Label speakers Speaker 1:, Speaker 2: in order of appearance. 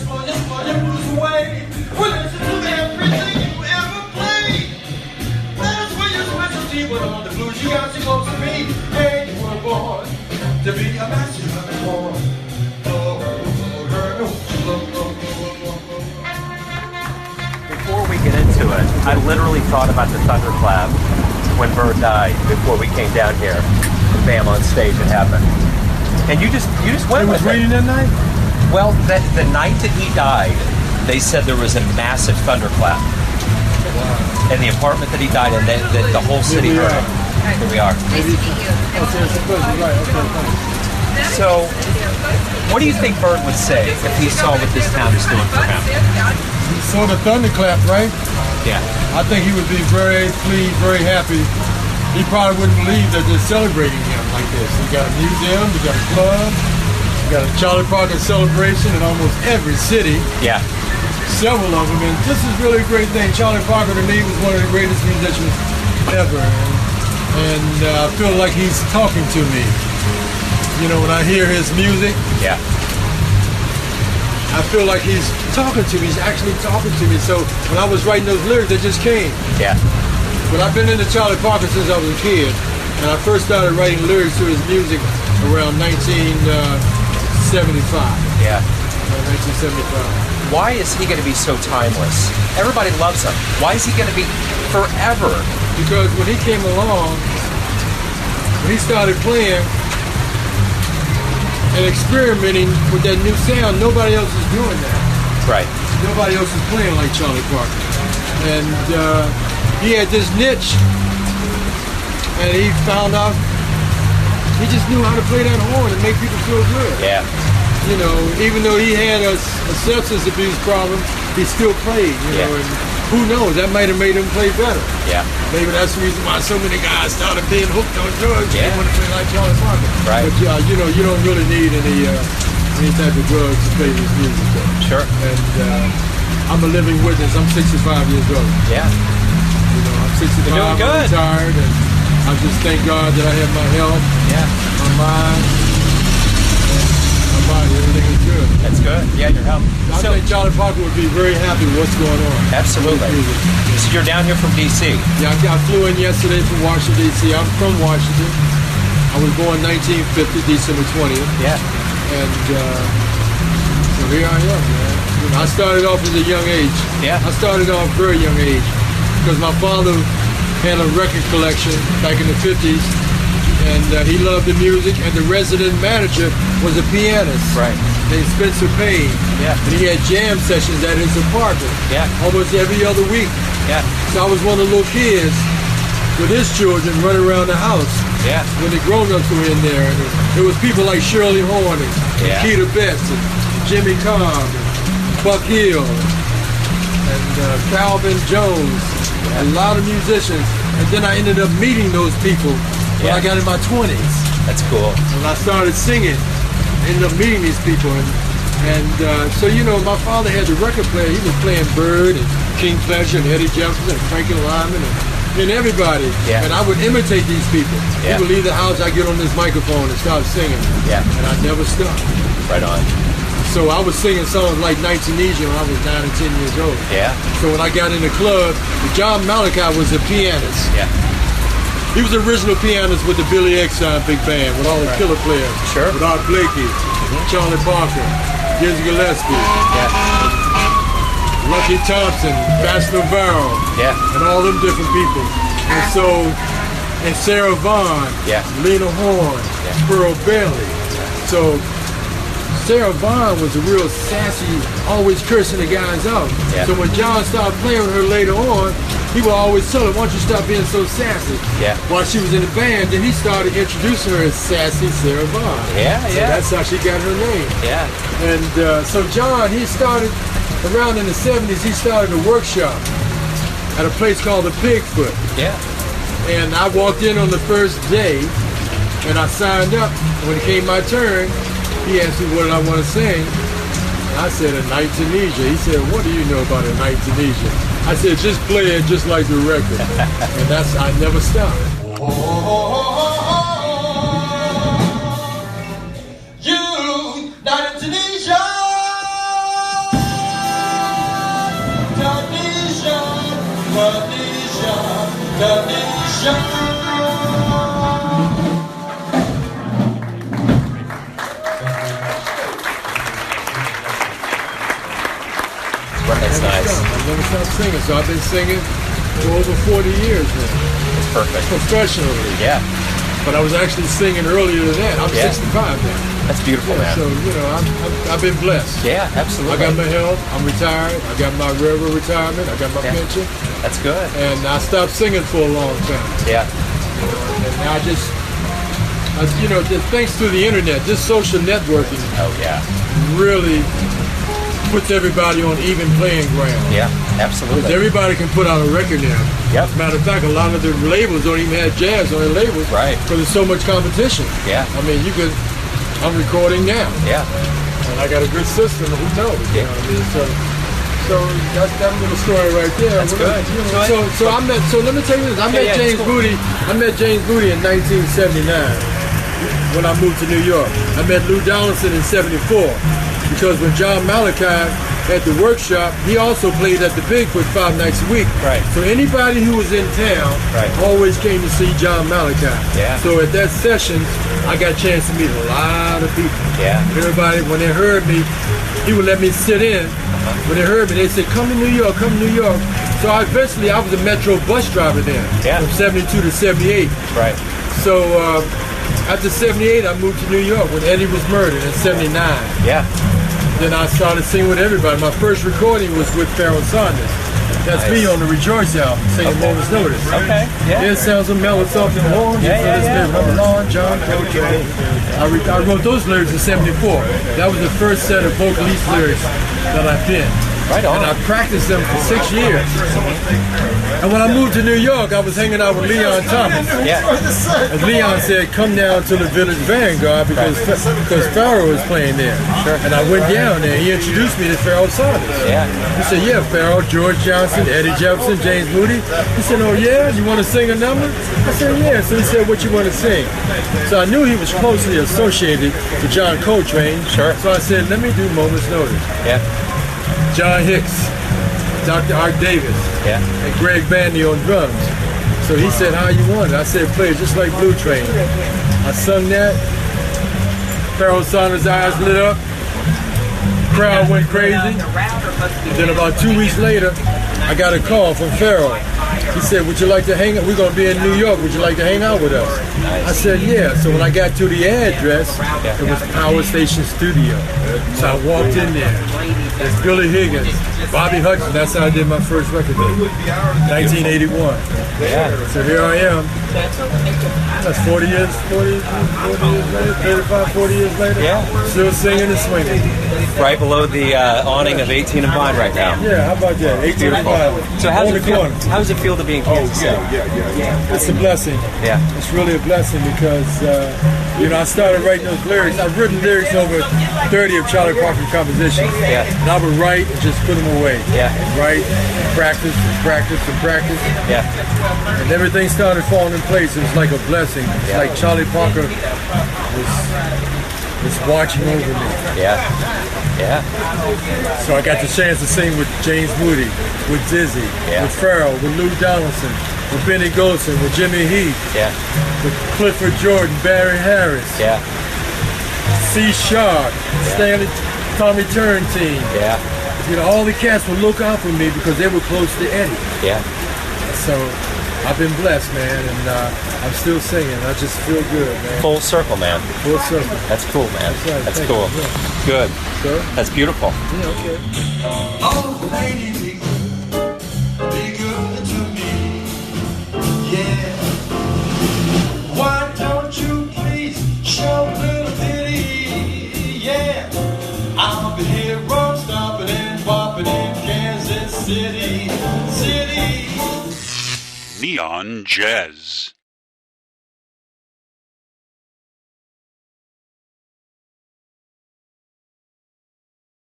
Speaker 1: for your blues away. Well, listen to everything you ever played. That's where your specialty, but on the blues you got supposed to be. Hey, you were born to be a master of the horn.
Speaker 2: Before we get into it, I literally thought about the thunderclap when Bird died before we came down here. Bam, on stage it happened. And you just went with it.
Speaker 3: It was raining that night?
Speaker 2: Well, the night that he died, they said there was a massive thunderclap. Wow. In the apartment that he died in, the whole city heard it. Here we are.
Speaker 4: Nice to meet you.
Speaker 2: So, what do you think Bird would say if he saw what this town is doing for him?
Speaker 3: He saw the thunderclap, right?
Speaker 2: Yeah.
Speaker 3: I think he would be very pleased, very happy. He probably wouldn't believe that they're celebrating him like this. We got a museum, we got a club, we got a Charlie Parker celebration in almost every city.
Speaker 2: Yeah.
Speaker 3: Several of them, and this is really a great thing. Charlie Parker to me was one of the greatest musicians ever, and I feel like he's talking to me. You know, when I hear his music,
Speaker 2: yeah,
Speaker 3: I feel like he's talking to me. He's actually talking to me. So when I was writing those lyrics, they just came.
Speaker 2: Yeah.
Speaker 3: But I've been into Charlie Parker since I was a kid, and I first started writing lyrics to his music around 1975.
Speaker 2: Yeah.
Speaker 3: 1975.
Speaker 2: Why is he going to be so timeless? Everybody loves him. Why is he going to be forever?
Speaker 3: Because when he came along, when he started playing and experimenting with that new sound, nobody else is doing that.
Speaker 2: Right.
Speaker 3: Nobody else is playing like Charlie Parker. And he had this niche, and he found out he just knew how to play that horn and make people feel good.
Speaker 2: Yeah.
Speaker 3: You know, even though he had a substance abuse problem, he still played, you know, and who knows, that might have made him play better.
Speaker 2: Yeah.
Speaker 3: Maybe that's the reason why so many guys started being hooked on drugs.
Speaker 2: Yeah.
Speaker 3: They want to play like Charlie Parker.
Speaker 2: Right.
Speaker 3: But you know, you don't really need any type of drugs to play this music. Though.
Speaker 2: Sure.
Speaker 3: And I'm a living witness. I'm 65 years old.
Speaker 2: Yeah.
Speaker 3: You know, I'm 65.
Speaker 2: You're doing good.
Speaker 3: I'm retired, and I just thank God that I have my health.
Speaker 2: Yeah.
Speaker 3: My mind. Everything is good.
Speaker 2: That's good. Yeah, your health.
Speaker 3: I think Charlie Parker would be very happy with what's going on.
Speaker 2: Absolutely. So you're down here from D.C.
Speaker 3: Yeah, I flew in yesterday from Washington, D.C. I'm from Washington. I was born 1950, December 20th.
Speaker 2: Yeah.
Speaker 3: And so here I am, man. You know, I started off at a young age.
Speaker 2: Yeah.
Speaker 3: I started off very young age because my father had a record collection back in the 50s. And he loved the music, and the resident manager was a pianist.
Speaker 2: Right.
Speaker 3: Named Spencer Payne.
Speaker 2: Yeah.
Speaker 3: And he had jam sessions at his apartment.
Speaker 2: Yeah.
Speaker 3: Almost every other week.
Speaker 2: Yeah.
Speaker 3: So I was one of the little kids with his children running around the house.
Speaker 2: Yeah.
Speaker 3: When the grown-ups were in there. And there was people like Shirley Horn and Keita Betts and Jimmy Cobb and Buck Hill and Calvin Jones. A lot of musicians. And then I ended up meeting those people when I got in my 20s.
Speaker 2: That's cool.
Speaker 3: When I started singing, I ended up meeting these people. And so, you know, my father had the record player. He was playing Bird and King Pleasure and Eddie Jefferson and Frankie Lyman and everybody.
Speaker 2: Yeah.
Speaker 3: And I would imitate these people.
Speaker 2: Yeah.
Speaker 3: He would leave the house, I'd get on this microphone and start singing.
Speaker 2: Yeah.
Speaker 3: And I never stopped.
Speaker 2: Right on.
Speaker 3: So I was singing songs like Night Tunisia when I was 9 and 10 years old.
Speaker 2: Yeah.
Speaker 3: So when I got in the club, John Malachi was a pianist.
Speaker 2: Yeah.
Speaker 3: He was the original pianist with the Billy Eckstine Big Band, with all the killer players.
Speaker 2: Sure.
Speaker 3: With Art Blakey, Charlie Parker, Dizzy Gillespie, Lucky Thompson, Bass Navarro, and all them different people. And so, and Sarah Vaughan, Lena Horne, Pearl Bailey. So, Sarah Vaughan was a real sassy, always cursing the guys out. So when John started playing with her later on, he would always tell her, why don't you stop being so sassy? While she was in the band, then he started introducing her as Sassy Sarah Vaughan. So that's how she got her name. And so John, he started, around in the 70s, he started a workshop at a place called the Pigfoot. And I walked in on the first day, and I signed up. When it came my turn, he asked me what did I want to sing. I said, A Night Tunisia. He said, what do you know about A Night Tunisia? I said, just play it just like the record. And that's, I never stopped.
Speaker 1: You, Night in Tunisia.
Speaker 2: That's nice.
Speaker 3: I've never stopped singing, so I've been singing for over 40 years now.
Speaker 2: It's perfect.
Speaker 3: Professionally.
Speaker 2: Yeah.
Speaker 3: But I was actually singing earlier than that. I'm 65 now.
Speaker 2: That's beautiful, man.
Speaker 3: So, you know, I've been blessed.
Speaker 2: Yeah, absolutely.
Speaker 3: I got my health. I'm retired. I got my railroad retirement. I got my pension.
Speaker 2: That's good.
Speaker 3: And I stopped singing for a long time.
Speaker 2: Yeah.
Speaker 3: And I you know, thanks to the internet, this social networking really puts everybody on even playing ground.
Speaker 2: Yeah, absolutely.
Speaker 3: Because everybody can put out a record now.
Speaker 2: Yep.
Speaker 3: As a matter of fact, a lot of the labels don't even have jazz on their labels.
Speaker 2: Right.
Speaker 3: Because there's so much competition.
Speaker 2: Yeah.
Speaker 3: I mean, I'm recording now.
Speaker 2: Yeah.
Speaker 3: And I got a good system, who knows? You know what I mean? So that's that little story right there.
Speaker 2: That's good.
Speaker 3: You know, so let me tell you this. I met James Booty. I met James Booty in 1979 when I moved to New York. I met Lou Donaldson in '74 because when John Malachi at the workshop, he also played at the Bigfoot 5 nights a week.
Speaker 2: Right.
Speaker 3: So anybody who was in town always came to see John Malachi.
Speaker 2: Yeah.
Speaker 3: So at that session, I got a chance to meet a lot of people.
Speaker 2: Yeah.
Speaker 3: Everybody, when they heard me, he would let me sit in. When they heard me, they said, come to New York, come to New York. So eventually I was a Metro bus driver then, from 72 to 78.
Speaker 2: Right.
Speaker 3: So after 78, I moved to New York when Eddie was murdered in 79.
Speaker 2: Yeah.
Speaker 3: Then I started singing with everybody. My first recording was with Pharoah Sanders. That's me on the Rejoice album, singing Moment's Notice.
Speaker 2: Okay, yeah.
Speaker 3: It sounds a mellow, soft and warm. Long John Coltrane. I wrote those lyrics in '74. That was the first set of Vocalist lyrics that I did.
Speaker 2: Right on.
Speaker 3: And I practiced them for 6 years. And when I moved to New York, I was hanging out with Leon Thomas.
Speaker 2: Yeah.
Speaker 3: And Leon said, come down to the Village Vanguard because Pharoah was playing there.
Speaker 2: Sure.
Speaker 3: And I went down there. He introduced me to Pharoah Sanders.
Speaker 2: Yeah.
Speaker 3: He said, yeah, Pharoah, George Johnson, Eddie Jefferson, James Moody. He said, oh yeah, you want to sing a number? I said, yeah. So he said, what you want to sing? So I knew he was closely associated with John Coltrane.
Speaker 2: Sure.
Speaker 3: So I said, let me do Moment's Notice.
Speaker 2: Yeah.
Speaker 3: John Hicks, Dr. Art Davis, and Greg Bandy on drums. So he said, how you want it? I said, play it just like Blue Train. I sung that. Pharoah Sanders' eyes lit up. Crowd went crazy. Then about 2 weeks later, I got a call from Pharoah. He said, would you like to hang out? We're going to be in New York. Would you like to hang out with us? I said, yeah. So when I got to the address, it was Power Station Studio. So I walked in there. There's Billy Higgins, Bobby Hutchins. That's how I did my first record deal. 1981.
Speaker 2: Yeah.
Speaker 3: So here I am. That's 40 years later, 35, 40 years later.
Speaker 2: Yeah.
Speaker 3: Still singing and swinging.
Speaker 2: Right below the awning of 18 and Vine right now.
Speaker 3: Yeah, how about that? 18 and Vine.
Speaker 2: So how does it feel to be in Kansas City?
Speaker 3: It's a blessing.
Speaker 2: Yeah.
Speaker 3: It's really a blessing because, you know, I started writing those lyrics. I've written lyrics over 30 of Charlie Parker's compositions.
Speaker 2: Yeah.
Speaker 3: And I would write and just put them away.
Speaker 2: Yeah.
Speaker 3: Write, practice, and practice, and practice.
Speaker 2: Yeah.
Speaker 3: And everything started falling in place. It was like a blessing. It's like Charlie Parker was watching over me.
Speaker 2: Yeah. Yeah.
Speaker 3: So I got the chance to sing with James Moody, with Dizzy, with Pharoah, with Lou Donaldson, with Benny Golson, with Jimmy Heath, with Clifford Jordan, Barry Harris, C. Sharp, Stanley, Tommy Turrentine. You know, all the cats would look out for me because they were close to Eddie.
Speaker 2: Yeah.
Speaker 3: So I've been blessed, man, and I'm still singing. I just feel good, man.
Speaker 2: Full circle, man.
Speaker 3: Full circle.
Speaker 2: That's cool, man.
Speaker 3: That's right.
Speaker 2: That's
Speaker 3: Thank
Speaker 2: cool.
Speaker 3: you.
Speaker 2: Good.
Speaker 3: Sir?
Speaker 2: That's beautiful.
Speaker 3: Yeah, okay.
Speaker 1: Oh, lady, be good to me, yeah. Why don't you please show a little pity, yeah. I'll be here rock stomping and bopping in Kansas City,
Speaker 4: Neon Jazz.